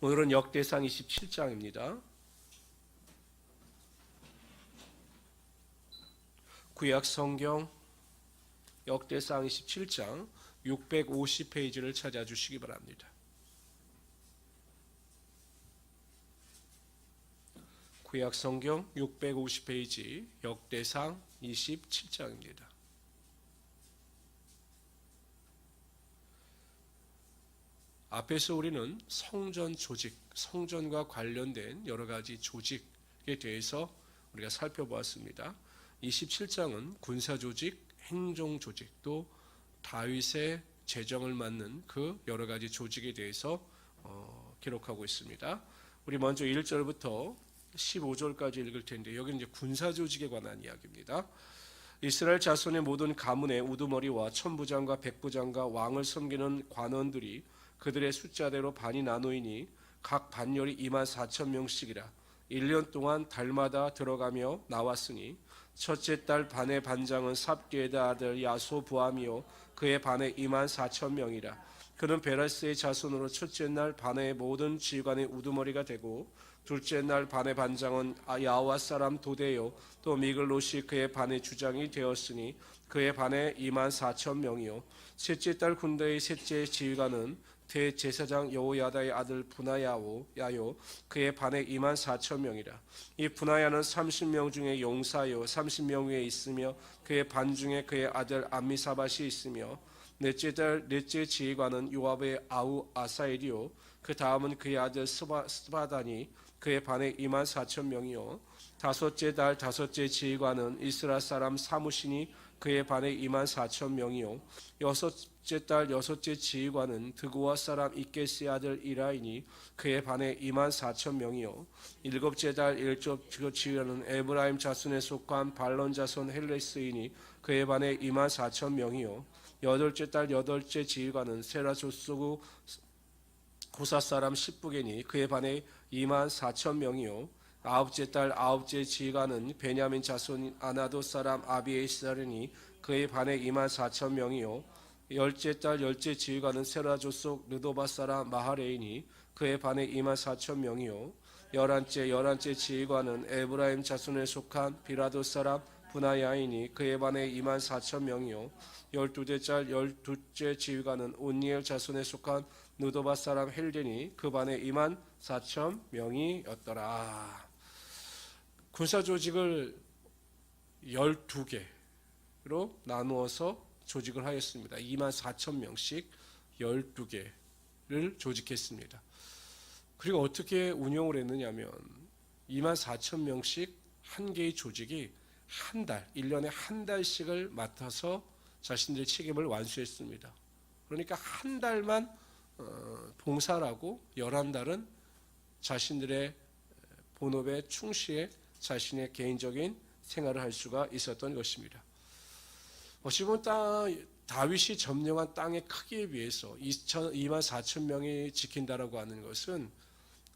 오늘은 역대상 27장입니다. 구약 성경 역대상 27장 650페이지를 찾아주시기 바랍니다. 구약 성경 650페이지 역대상 27장입니다. 앞에서 우리는 성전 조직, 성전과 관련된 여러 가지 조직에 대해서 우리가 살펴보았습니다. 27장은 군사 조직, 행정 조직, 또 다윗의 재정을 맡는 그 여러 가지 조직에 대해서 기록하고 있습니다. 우리 먼저 1절부터 15절까지 읽을 텐데 여기는 이제 군사 조직에 관한 이야기입니다. 이스라엘 자손의 모든 가문의 우두머리와 천부장과 백부장과 왕을 섬기는 관원들이 그들의 숫자대로 반이 나누이니 각 반열이 24,000명씩이라 1년 동안 달마다 들어가며 나왔으니 첫째 달 반의 반장은 삽디의 아들 야소부암이요 그의 반에 24,000명이라 그는 베라스의 자손으로 첫째 날 반의 모든 지휘관의 우두머리가 되고 둘째 날 반의 반장은 야와 사람 도데요 또 미글롯이 그의 반의 주장이 되었으니 그의 반에 24,000명이요 셋째 달 군대의 셋째 지휘관은 대제사장 여호야다의 아들 분하야요 그의 반에 24,000명이라 이 분하야는 30명 중에 용사요 30명 위에 있으며 그의 반 중에 그의 아들 암미사밧이 있으며 넷째 달 넷째 지휘관은 요압의 아우 아사엘이요 그 다음은 그의 아들 스바단이 그의 반에 24,000명이요 다섯째 달 다섯째 지휘관은 이스라엘 사람 사무신이 그의 반에 24,000명이요 여섯째 달 여섯째 지휘관은 드고아 사람 이게스의 아들 이라이니 그의 반에 24,000명이요 일곱째 달 일곱 지휘관은 에브라임 자손에 속한 발론 자손 헬레스이니 그의 반에 24,000명이요 여덟째 달 여덟째 지휘관은 세라 족속 고사 사람 십부게니 그의 반에 24,000명이요 아홉째 달 아홉째 지휘관은 베냐민 자손 아나도 사람 아비에스라니 그의 반에 24,000명이요 열째 달 열째 지휘관은 세라 족속 르도바 사람 마하레이니 그의 반에 24,000명이요 열한째 지휘관은 에브라임 자손에 속한 비라도 사람 분하야이니 그의 반에 24,000명이요 열두째 달 열두째 지휘관은 온니엘 자손에 속한 누도바 사람 헬덴이 그 반에 24,000명이었더라. 군사 조직을 12개로 나누어서 조직을 하였습니다. 24,000명씩 12개를 조직했습니다. 그리고 어떻게 운영을 했느냐면 24,000명씩 한 개의 조직이 한 달, 1년에 한 달씩을 맡아서 자신들의 책임을 완수했습니다. 그러니까 한 달만 봉사를 하고 11달은 자신들의 본업에 충실해 자신의 개인적인 생활을 할 수가 있었던 것입니다. 어찌 보면 다윗이 점령한 땅의 크기에 비해서 24,000명이 지킨다라고 하는 것은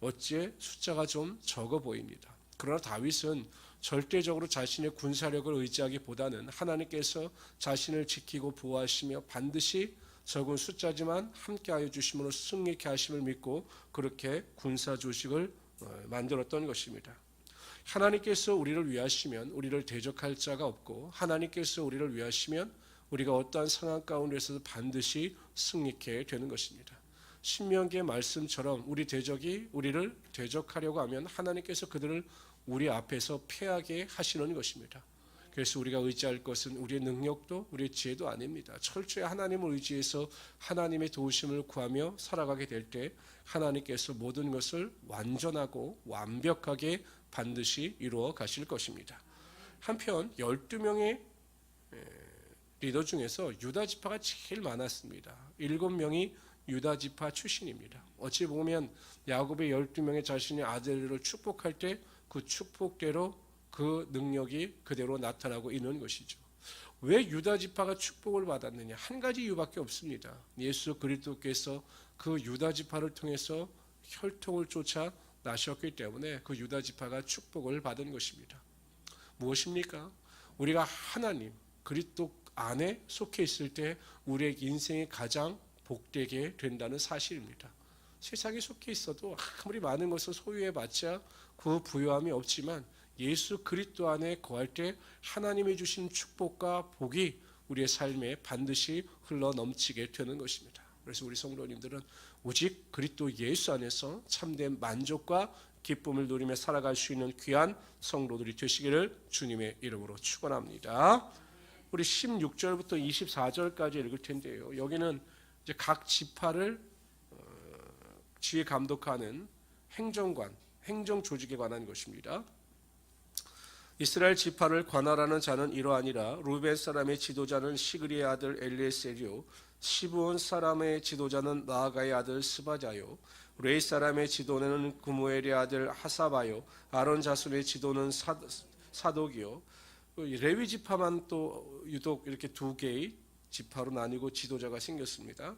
어찌 숫자가 좀 적어 보입니다. 그러나 다윗은 절대적으로 자신의 군사력을 의지하기보다는 하나님께서 자신을 지키고 보호하시며 반드시 적은 숫자지만 함께하여 주심으로 승리케 하심을 믿고 그렇게 군사 조직을 만들었던 것입니다. 하나님께서 우리를 위하시면 우리를 대적할 자가 없고 하나님께서 우리를 위하시면 우리가 어떠한 상황 가운데서도 반드시 승리케 되는 것입니다. 신명기의 말씀처럼 우리 대적이 우리를 대적하려고 하면 하나님께서 그들을 우리 앞에서 패하게 하시는 것입니다. 그래서 우리가 의지할 것은 우리의 능력도 우리의 지혜도 아닙니다. 철저히 하나님을 의지해서 하나님의 도우심을 구하며 살아가게 될 때 하나님께서 모든 것을 완전하고 완벽하게 반드시 이루어 가실 것입니다. 한편 12명의 리더 중에서 유다 지파가 제일 많았습니다. 7명이 유다 지파 출신입니다. 어찌 보면 야곱의 12명의 자신의 아들들을 축복할 때 그 축복대로 그 능력이 그대로 나타나고 있는 것이죠. 왜 유다 지파가 축복을 받았느냐? 한 가지 이유밖에 없습니다. 예수 그리스도께서 그 유다 지파를 통해서 혈통을 쫓아 나셨기 때문에 그 유다 지파가 축복을 받은 것입니다. 무엇입니까? 우리가 하나님 그리스도 안에 속해 있을 때 우리의 인생이 가장 복되게 된다는 사실입니다. 세상에 속해 있어도 아무리 많은 것을 소유해봤자 그 부요함이 없지만 예수 그리스도 안에 거할 때 하나님이 주신 축복과 복이 우리의 삶에 반드시 흘러 넘치게 되는 것입니다. 그래서 우리 성도님들은 오직 그리스도 예수 안에서 참된 만족과 기쁨을 누리며 살아갈 수 있는 귀한 성도들이 되시기를 주님의 이름으로 축원합니다. 우리 16절부터 24절까지 읽을 텐데요. 여기는 이제 각 지파를 지휘 감독하는 행정관, 행정 조직에 관한 것입니다. 이스라엘 지파를 관할하는 자는 이러하니라. 루벤 사람의 지도자는 시그리의 아들 엘리에셀이요, 시브온 사람의 지도자는 나아가의 아들 스바자요, 레이 사람의 지도는 구무엘의 아들 하사바요, 아론 자손의 지도는 사독이요. 레위 지파만 또 유독 이렇게 두 개의 지파로 나뉘고 지도자가 생겼습니다.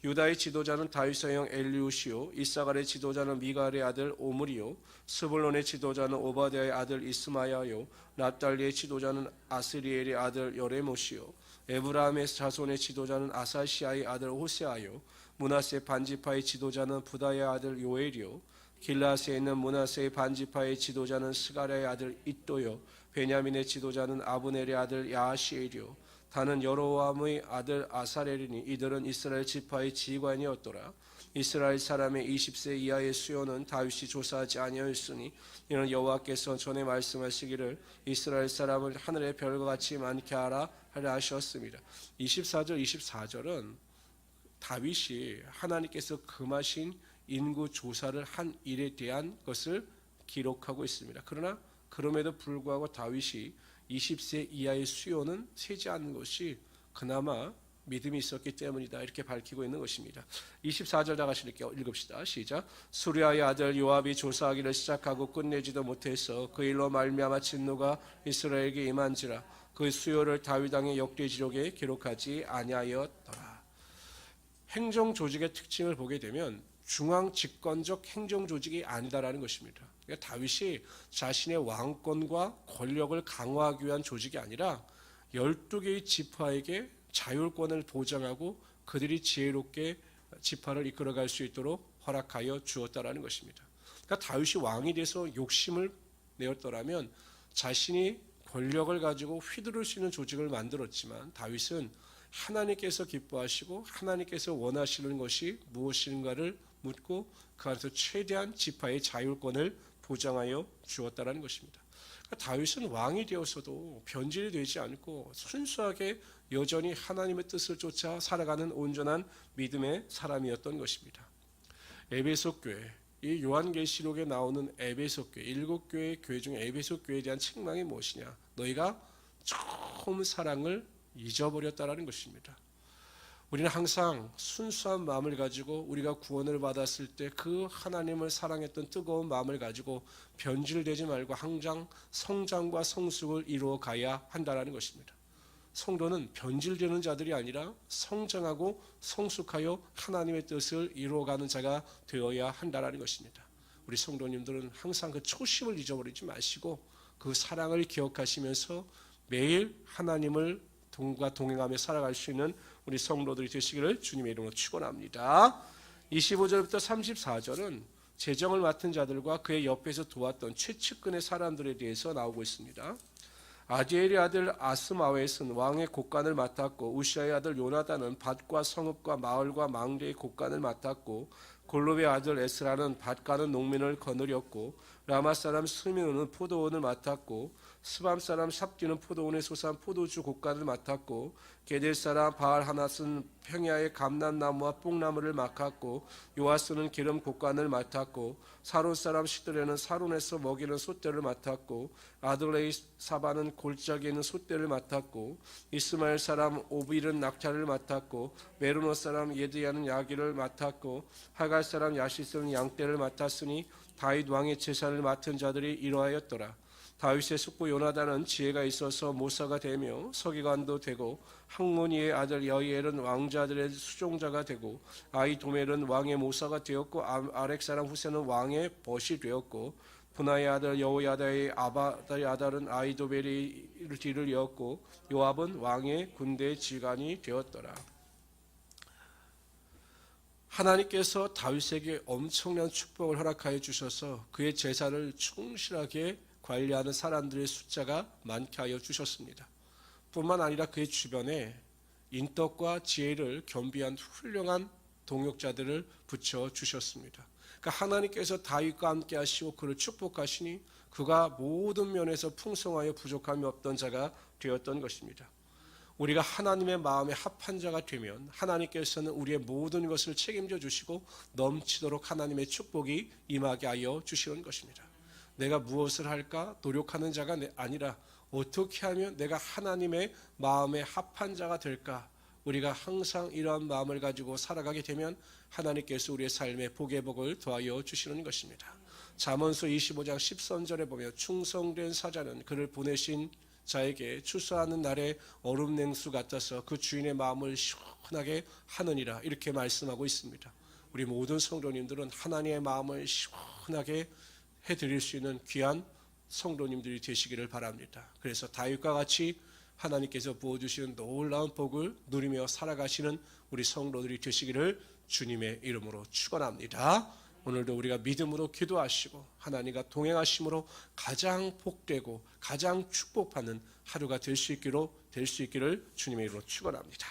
유다의 지도자는 다윗의 형 엘리우시요, 이사갈의 지도자는 미갈의 아들 오므리요, 스불론의 지도자는 오바댜의 아들 이스마야요, 납달리의 지도자는 아스리엘의 아들 여레모시요, 에브라임의 자손의 지도자는 아사시아의 아들 호세아요, 므낫세 반지파의 지도자는 부다의 아들 요엘이요, 길라스에 있는 므낫세의 반지파의 지도자는 스가랴의 아들 잇도요, 베냐민의 지도자는 아브넬의 아들 야하시엘이요, 다는 여로함의 아들 아사렐이니 이들은 이스라엘 지파의 지휘관이었더라. 이스라엘 사람의 20세 이하의 수요는 다윗이 조사하지 아니하였으니 이는 여호와께서 전에 말씀하시기를 이스라엘 사람을 하늘의 별과 같이 많게 하라 하셨습니다. 24절 24절은 다윗이 하나님께서 금하신 인구 조사를 한 일에 대한 것을 기록하고 있습니다. 그러나 그럼에도 불구하고 다윗이 20세 이하의 수요는 세지 않는 것이 그나마 믿음이 있었기 때문이다, 이렇게 밝히고 있는 것입니다. 24절 다 같이 읽읍시다. 시작. 수리아의 아들 요압이 조사하기를 시작하고 끝내지도 못해서 그 일로 말미암아 진노가 이스라엘에게 임한지라. 그 수요를 다윗 왕의 역대지록에 기록하지 아니하였더라. 행정 조직의 특징을 보게 되면 중앙 집권적 행정 조직이 아니다라는 것입니다. 그러니까 다윗이 자신의 왕권과 권력을 강화하기 위한 조직이 아니라 12개의 지파에게 자율권을 보장하고 그들이 지혜롭게 지파를 이끌어갈 수 있도록 허락하여 주었다라는 것입니다. 그러니까 다윗이 왕이 돼서 욕심을 내었더라면 자신이 권력을 가지고 휘두를 수 있는 조직을 만들었지만 다윗은 하나님께서 기뻐하시고 하나님께서 원하시는 것이 무엇인가를 묻고 그 안에서 최대한 지파의 자율권을 보장하여 주었다라는 것입니다. 그러니까 다윗은 왕이 되어서도 변질이 되지 않고 순수하게 여전히 하나님의 뜻을 쫓아 살아가는 온전한 믿음의 사람이었던 것입니다. 에베소 교회, 이 요한계시록에 나오는 에베소 교회, 7교회 교회 중에 에베소 교회에 대한 책망이 무엇이냐? 너희가 처음 사랑을 잊어버렸다라는 것입니다. 우리는 항상 순수한 마음을 가지고 우리가 구원을 받았을 때 그 하나님을 사랑했던 뜨거운 마음을 가지고 변질되지 말고 항상 성장과 성숙을 이루어 가야 한다는 것입니다. 성도는 변질되는 자들이 아니라 성장하고 성숙하여 하나님의 뜻을 이루어가는 자가 되어야 한다는 것입니다. 우리 성도님들은 항상 그 초심을 잊어버리지 마시고 그 사랑을 기억하시면서 매일 하나님을 동행하며 살아갈 수 있는 우리 성도들이 되시기를 주님의 이름으로 축원합니다. 25절부터 34절은 재정을 맡은 자들과 그의 옆에서 도왔던 최측근의 사람들에 대해서 나오고 있습니다. 아디엘의 아들 아스마웻은 왕의 곳간을 맡았고 우시아의 아들 요나단은 밭과 성읍과 마을과 망대의 곳간을 맡았고 골롭의 아들 에스라는 밭 가는 농민을 거느렸고 라마 사람 스미우는 포도원을 맡았고 스밤 사람 삽디는 포도원에 솟아 포도주 곳간을 맡았고 게델 사람 바알 하낫은 평야의 감람나무와 뽕나무를 맡았고 요아스는 기름 곳간을 맡았고 사론 사람 시드레는 사론에서 먹이는 솥대를 맡았고 아들레이 사바는 골짜기에 있는 솥대를 맡았고 이스마엘 사람 오빌은 낙타를 맡았고 메르노 사람 예드야는 야기를 맡았고 하갈 사람 야시스는 양떼를 맡았으니 다윗 왕의 제사를 맡은 자들이 이러하였더라. 다윗의 숙부 요나단은 지혜가 있어서 모사가 되며 서기관도 되고 항모니의 아들 여이엘은 왕자들의 수종자가 되고 아이도멜은 왕의 모사가 되었고 아렉 사람 후세는 왕의 벗이 되었고 분하의 아들 여호야다의 아바다의 아들은 아이도멜의 뒤를 이었고 요압은 왕의 군대 지휘관이 되었더라. 하나님께서 다윗에게 엄청난 축복을 허락하여 주셔서 그의 제사를 충실하게 관리하는 사람들의 숫자가 많게 하여 주셨습니다. 뿐만 아니라 그의 주변에 인덕과 지혜를 겸비한 훌륭한 동역자들을 붙여 주셨습니다. 그러니까 하나님께서 다윗과 함께 하시고 그를 축복하시니 그가 모든 면에서 풍성하여 부족함이 없던 자가 되었던 것입니다. 우리가 하나님의 마음에 합한 자가 되면 하나님께서는 우리의 모든 것을 책임져 주시고 넘치도록 하나님의 축복이 임하게 하여 주시는 것입니다. 내가 무엇을 할까 노력하는 자가 아니라 어떻게 하면 내가 하나님의 마음에 합한 자가 될까? 우리가 항상 이러한 마음을 가지고 살아가게 되면 하나님께서 우리의 삶에 복의 복을 더하여 주시는 것입니다. 잠언서 25장 13절에 보면 충성된 사자는 그를 보내신 자에게 추수하는 날에 얼음 냉수 같아서 그 주인의 마음을 시원하게 하느니라, 이렇게 말씀하고 있습니다. 우리 모든 성도님들은 하나님의 마음을 시원하게 해드릴 수 있는 귀한 성도님들이 되시기를 바랍니다. 그래서 다윗과 같이 하나님께서 부어주시는 놀라운 복을 누리며 살아가시는 우리 성도들이 되시기를 주님의 이름으로 축원합니다. 오늘도 우리가 믿음으로 기도하시고 하나님과 동행하심으로 가장 복되고 가장 축복받는 하루가 될 수 있기를 주님의 이름으로 축원합니다.